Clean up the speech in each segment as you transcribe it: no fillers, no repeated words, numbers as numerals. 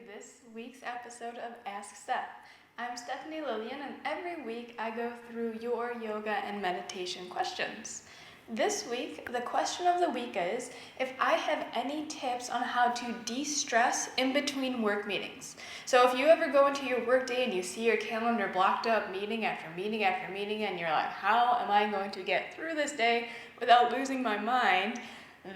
this week's episode of Ask Steph. I'm Stephanie Lillian, and every week I go through your yoga and meditation questions. This week, the question of the week is if I have any tips on how to de-stress in between work meetings. So if you ever go into your workday and you see your calendar blocked up meeting after meeting after meeting, and you're like, how am I going to get through this day without losing my mind?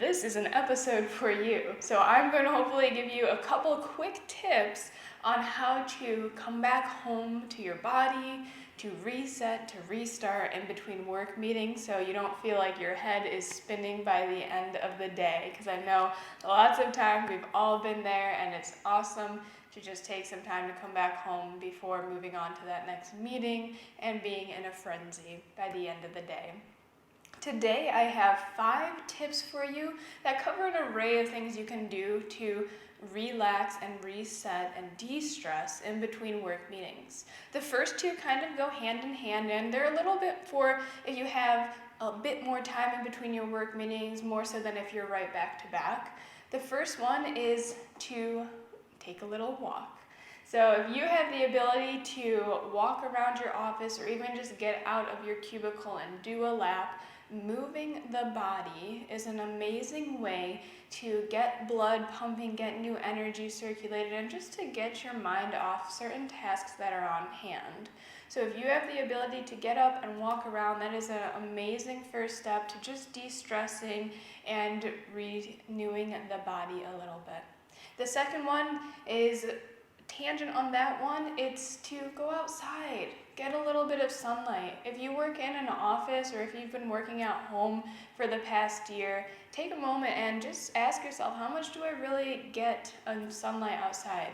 This is an episode for you. So I'm going to hopefully give you a couple quick tips on how to come back home to your body, to reset, to restart in between work meetings so you don't feel like your head is spinning by the end of the day. Because I know lots of times we've all been there, and it's awesome to just take some time to come back home before moving on to that next meeting and being in a frenzy by the end of the day. Today I have 5 tips for you that cover an array of things you can do to relax and reset and de-stress in between work meetings. The first 2 kind of go hand in hand, and they're a little bit for if you have a bit more time in between your work meetings, more so than if you're right back to back. The first one is to take a little walk. So if you have the ability to walk around your office or even just get out of your cubicle and do a lap, moving the body is an amazing way to get blood pumping, get new energy circulated, and just to get your mind off certain tasks that are on hand. So if you have the ability to get up and walk around, that is an amazing first step to just de-stressing and renewing the body a little bit. The second one is tangent on that one. It's to go outside, get a little bit of sunlight. If you work in an office or if you've been working at home for the past year, take a moment and just ask yourself, how much do I really get sunlight outside?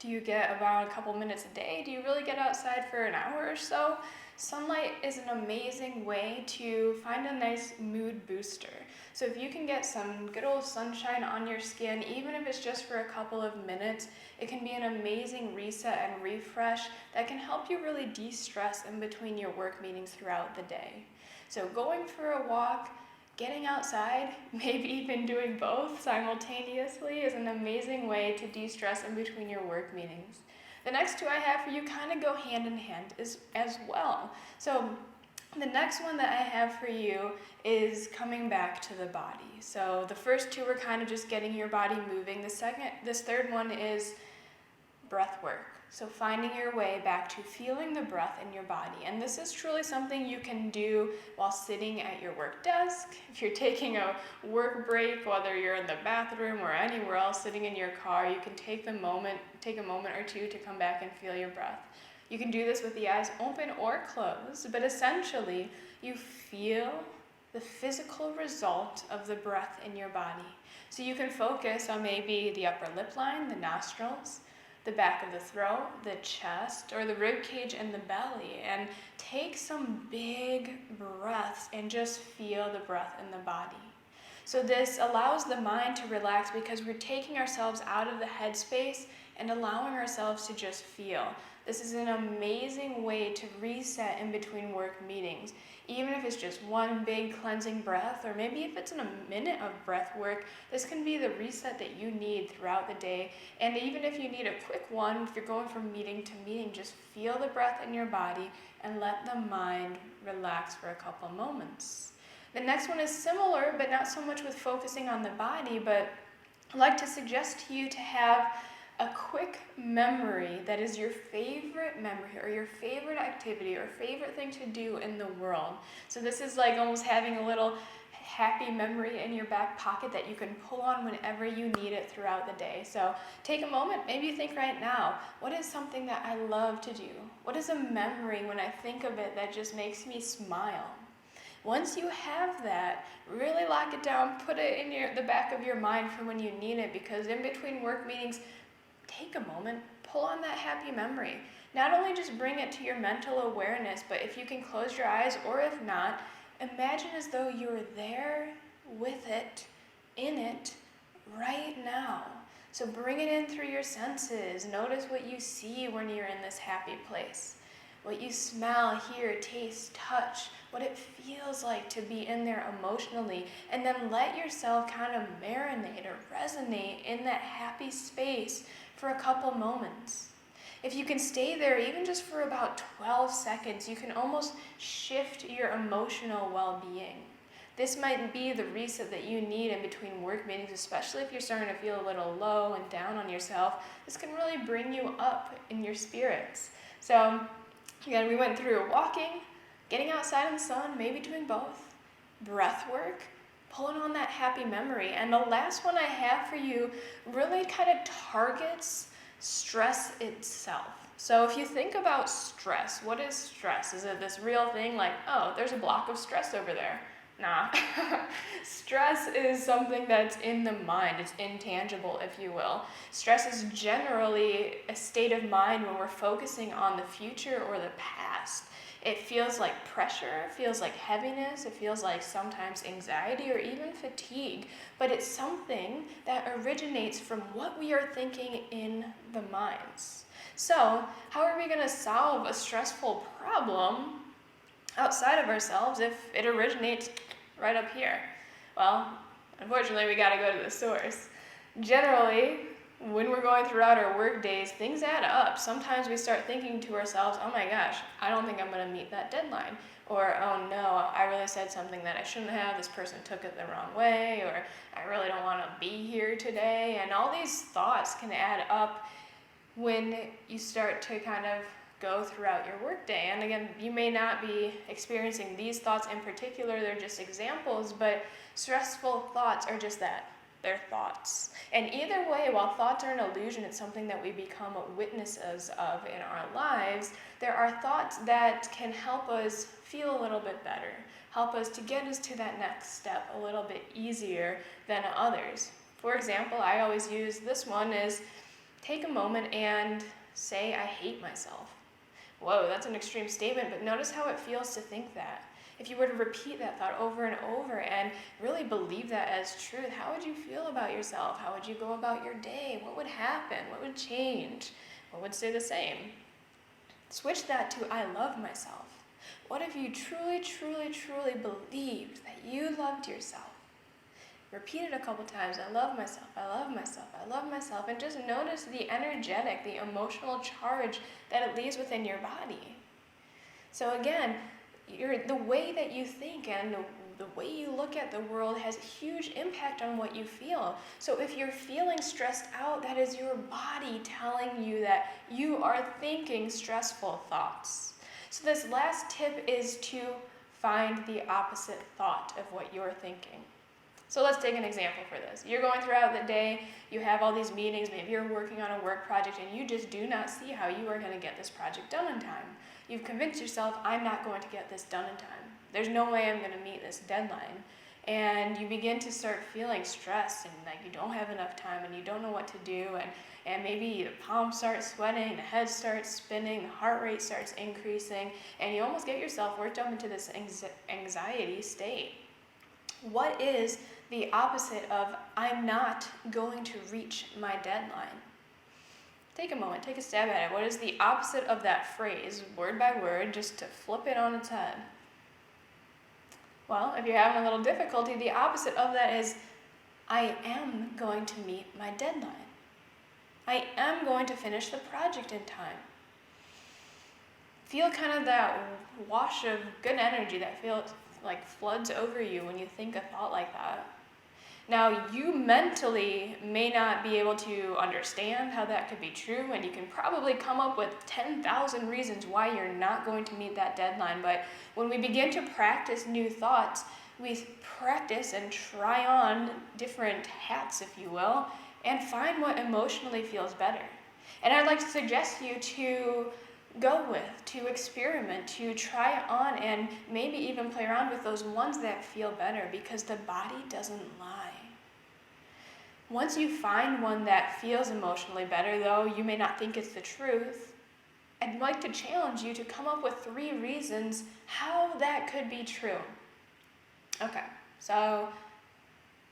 Do you get about a couple minutes a day? Do you really get outside for an hour or so? Sunlight is an amazing way to find a nice mood booster. So if you can get some good old sunshine on your skin, even if it's just for a couple of minutes, it can be an amazing reset and refresh that can help you really de-stress in between your work meetings throughout the day. So going for a walk, getting outside, maybe even doing both simultaneously is an amazing way to de-stress in between your work meetings. The next 2 I have for you kind of go hand in hand as well. So the next one that I have for you is coming back to the body. So the first 2 are kind of just getting your body moving. This third one is breath work. So finding your way back to feeling the breath in your body. And this is truly something you can do while sitting at your work desk. If you're taking a work break, whether you're in the bathroom or anywhere else sitting in your car, you can take a moment or 2 to come back and feel your breath. You can do this with the eyes open or closed, but essentially you feel the physical result of the breath in your body. So you can focus on maybe the upper lip line, the nostrils, the back of the throat, the chest, or the rib cage and the belly, and take some big breaths and just feel the breath in the body. So this allows the mind to relax because we're taking ourselves out of the headspace and allowing ourselves to just feel. This is an amazing way to reset in between work meetings. Even if it's just one big cleansing breath, or maybe if it's in a minute of breath work, this can be the reset that you need throughout the day. And even if you need a quick one, if you're going from meeting to meeting, just feel the breath in your body and let the mind relax for a couple moments. The next one is similar, but not so much with focusing on the body, but I'd like to suggest to you to have a quick memory that is your favorite memory or your favorite activity or favorite thing to do in the world. So this is like almost having a little happy memory in your back pocket that you can pull on whenever you need it throughout the day. So take a moment, maybe think right now, what is something that I love to do? What is a memory when I think of it that just makes me smile? Once you have that, really lock it down, put it in the back of your mind for when you need it, because in between work meetings, take a moment, pull on that happy memory. Not only just bring it to your mental awareness, but if you can close your eyes, or if not, imagine as though you're there with it, in it, right now. So bring it in through your senses. Notice what you see when you're in this happy place. what you smell, hear, taste, touch, what it feels like to be in there emotionally, and then let yourself kind of marinate or resonate in that happy space for a couple moments. If you can stay there even just for about 12 seconds, you can almost shift your emotional well-being. This might be the reset that you need in between work meetings, especially if you're starting to feel a little low and down on yourself. This can really bring you up in your spirits. So again, we went through walking, getting outside in the sun, maybe doing both, breath work, pulling on that happy memory. And the last one I have for you really kind of targets stress itself. So if you think about stress, what is stress? Is it this real thing like, oh, there's a block of stress over there? Nah. Stress is something that's in the mind. It's intangible, if you will. Stress is generally a state of mind when we're focusing on the future or the past. It feels like pressure, it feels like heaviness, it feels like sometimes anxiety or even fatigue, but it's something that originates from what we are thinking in the minds. So, how are we going to solve a stressful problem outside of ourselves if it originates right up here? Well, unfortunately, we got to go to the source. Generally, when we're going throughout our work days, things add up. Sometimes we start thinking to ourselves, oh my gosh, I don't think I'm going to meet that deadline. Or, oh no, I really said something that I shouldn't have. This person took it the wrong way. Or, I really don't want to be here today. And all these thoughts can add up when you start to kind of go throughout your workday. And again, you may not be experiencing these thoughts in particular, they're just examples, but stressful thoughts are just that. They're thoughts. And either way, while thoughts are an illusion, it's something that we become witnesses of in our lives, there are thoughts that can help us feel a little bit better, help us to get us to that next step a little bit easier than others. For example, I always use this one is take a moment and say, I hate myself. Whoa, that's an extreme statement, but notice how it feels to think that. If you were to repeat that thought over and over and really believe that as truth, how would you feel about yourself? How would you go about your day? What would happen? What would change? What would stay the same? Switch that to I love myself. What if you truly, truly, truly believed that you loved yourself? Repeat it a couple times. I love myself, I love myself, I love myself. And just notice the energetic, the emotional charge that it leaves within your body. So again, the way that you think and the way you look at the world has a huge impact on what you feel. So if you're feeling stressed out, that is your body telling you that you are thinking stressful thoughts. So this last tip is to find the opposite thought of what you're thinking. So let's take an example for this. You're going throughout the day, you have all these meetings, maybe you're working on a work project and you just do not see how you are going to get this project done in time. You've convinced yourself, I'm not going to get this done in time. There's no way I'm going to meet this deadline. And you begin to start feeling stressed and like you don't have enough time and you don't know what to do, and maybe the palms start sweating, the head starts spinning, the heart rate starts increasing, and you almost get yourself worked up into this anxiety state. What is the opposite of I'm not going to reach my deadline? Take a moment, take a stab at it. What is the opposite of that phrase, word by word, just to flip it on its head? Well, if you're having a little difficulty, the opposite of that is I am going to meet my deadline. I am going to finish the project in time. Feel kind of that wash of good energy that feels like floods over you when you think a thought like that. Now, you mentally may not be able to understand how that could be true, and you can probably come up with 10,000 reasons why you're not going to meet that deadline, but when we begin to practice new thoughts, we practice and try on different hats, if you will, and find what emotionally feels better. And I'd like to suggest you to go with, to experiment, to try on, and maybe even play around with those ones that feel better, because the body doesn't lie. Once you find one that feels emotionally better, though you may not think it's the truth, I'd like to challenge you to come up with 3 reasons how that could be true. Okay, so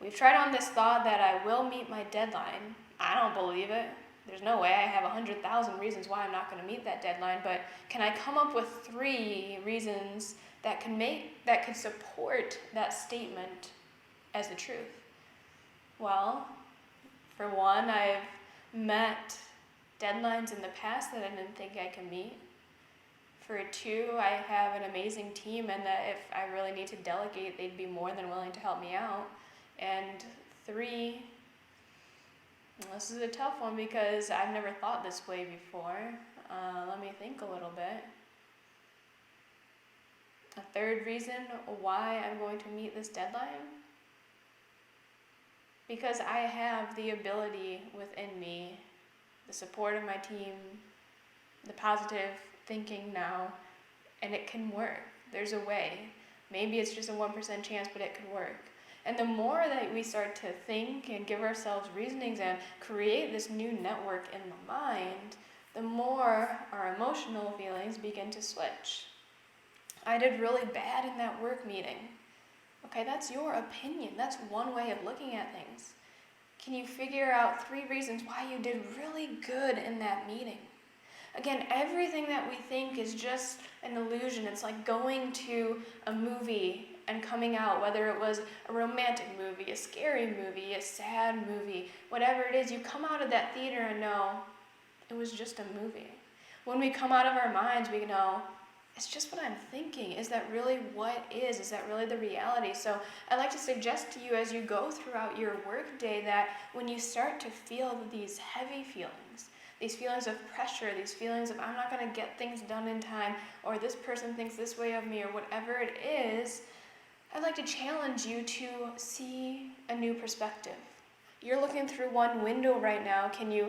we've tried on this thought that I will meet my deadline. I don't believe it. there's no way I have 100,000 reasons why I'm not going to meet that deadline, but can I come up with 3 reasons that could support that statement as the truth? Well, for one, I've met deadlines in the past that I didn't think I could meet. For 2, I have an amazing team, and that if I really need to delegate, they'd be more than willing to help me out. And 3, this is a tough one because I've never thought this way before. Let me think a little bit. A 3rd reason why I'm going to meet this deadline, because I have the ability within me, the support of my team, the positive thinking now, and it can work. There's a way. Maybe it's just a 1% chance, but it could work. And the more that we start to think and give ourselves reasonings and create this new network in the mind, the more our emotional feelings begin to switch. I did really bad in that work meeting. Okay, that's your opinion. That's one way of looking at things. Can you figure out 3 reasons why you did really good in that meeting? Again, everything that we think is just an illusion. It's like going to a movie and coming out, whether it was a romantic movie, a scary movie, a sad movie, whatever it is, you come out of that theater and know it was just a movie. When we come out of our minds, we know it's just what I'm thinking. Is that really what is? Is that really the reality? So I'd like to suggest to you as you go throughout your workday that when you start to feel these heavy feelings, these feelings of pressure, these feelings of I'm not going to get things done in time, or this person thinks this way of me, or whatever it is, I'd like to challenge you to see a new perspective. You're looking through one window right now. Can you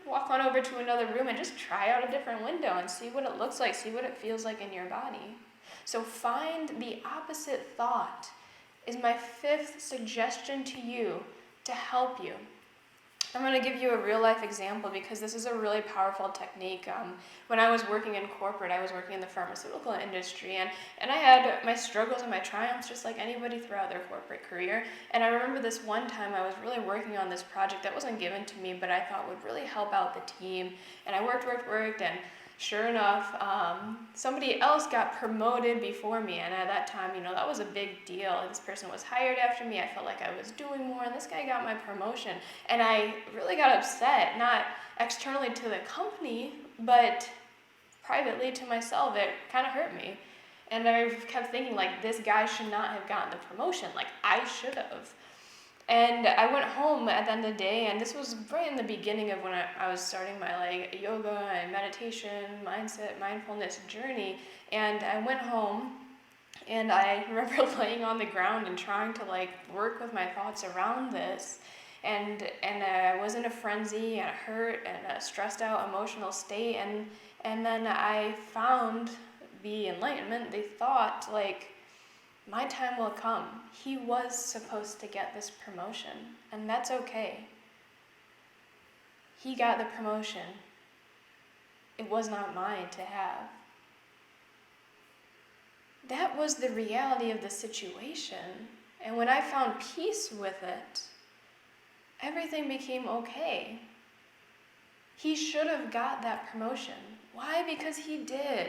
walk on over to another room and just try out a different window and see what it looks like, see what it feels like in your body? So find the opposite thought is my 5th suggestion to you to help you. I'm going to give you a real life example because this is a really powerful technique. When I was working in corporate, I was working in the pharmaceutical industry, and I had my struggles and my triumphs just like anybody throughout their corporate career. And I remember this one time I was really working on this project that wasn't given to me, but I thought would really help out the team. And I worked, and sure enough, somebody else got promoted before me, and at that time, that was a big deal. This person was hired after me. I felt like I was doing more, and this guy got my promotion. And I really got upset, not externally to the company, but privately to myself. It kind of hurt me. And I kept thinking, this guy should not have gotten the promotion. I should have. And I went home at the end of the day, and this was right in the beginning of when I was starting my yoga and meditation, mindset, mindfulness journey. And I went home, and I remember laying on the ground and trying to work with my thoughts around this. And I was in a frenzy and hurt and a stressed out emotional state. And then I found the enlightenment, the thought, my time will come. He was supposed to get this promotion, and that's okay. He got the promotion. It was not mine to have. That was the reality of the situation. And when I found peace with it, everything became okay. He should have got that promotion. Why? Because he did.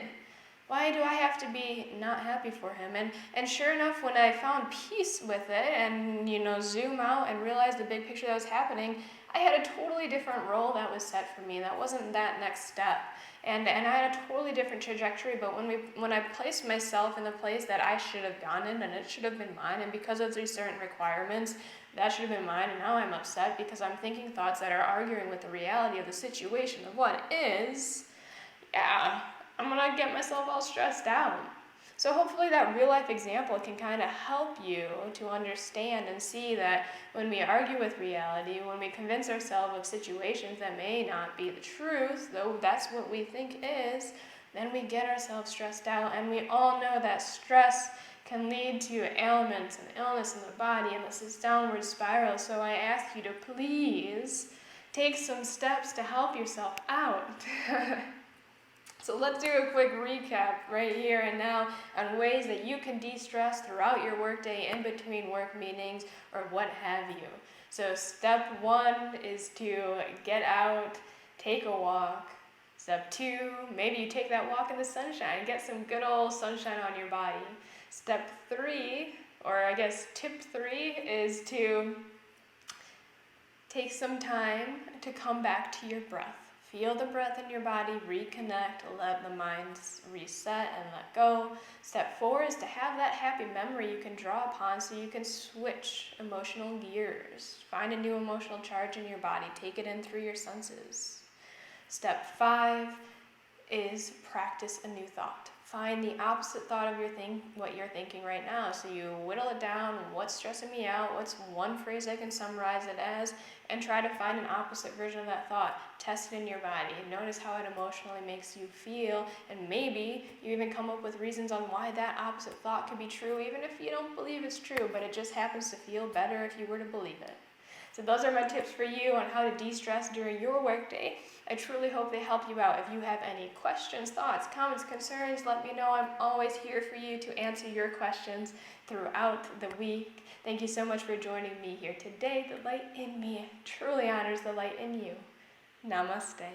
Why do I have to be not happy for him? And sure enough, when I found peace with it and, zoom out and realize the big picture that was happening, I had a totally different role that was set for me. That wasn't that next step. And I had a totally different trajectory, but when I placed myself in the place that I should have gone in, and it should have been mine, and because of these certain requirements, that should have been mine, and now I'm upset because I'm thinking thoughts that are arguing with the reality of the situation of what is, I'm going to get myself all stressed out. So hopefully that real life example can kind of help you to understand and see that when we argue with reality, when we convince ourselves of situations that may not be the truth, though that's what we think is, then we get ourselves stressed out. And we all know that stress can lead to ailments and illness in the body, and this is downward spiral. So I ask you to please take some steps to help yourself out. So let's do a quick recap right here and now on ways that you can de-stress throughout your workday, in between work meetings, or what have you. So step 1 is to get out, take a walk. Step 2, maybe you take that walk in the sunshine, get some good old sunshine on your body. Step 3, or I guess tip 3, is to take some time to come back to your breath. Feel the breath in your body, reconnect, let the mind reset and let go. Step 4 is to have that happy memory you can draw upon so you can switch emotional gears. Find a new emotional charge in your body, take it in through your senses. Step 5 is practice a new thought. Find the opposite thought of what you're thinking right now. So you whittle it down, what's stressing me out, what's one phrase I can summarize it as, and try to find an opposite version of that thought. Test it in your body. Notice how it emotionally makes you feel, and maybe you even come up with reasons on why that opposite thought could be true, even if you don't believe it's true, but it just happens to feel better if you were to believe it. So those are my tips for you on how to de-stress during your workday. I truly hope they help you out. If you have any questions, thoughts, comments, concerns, let me know. I'm always here for you to answer your questions throughout the week. Thank you so much for joining me here today. The light in me truly honors the light in you. Namaste.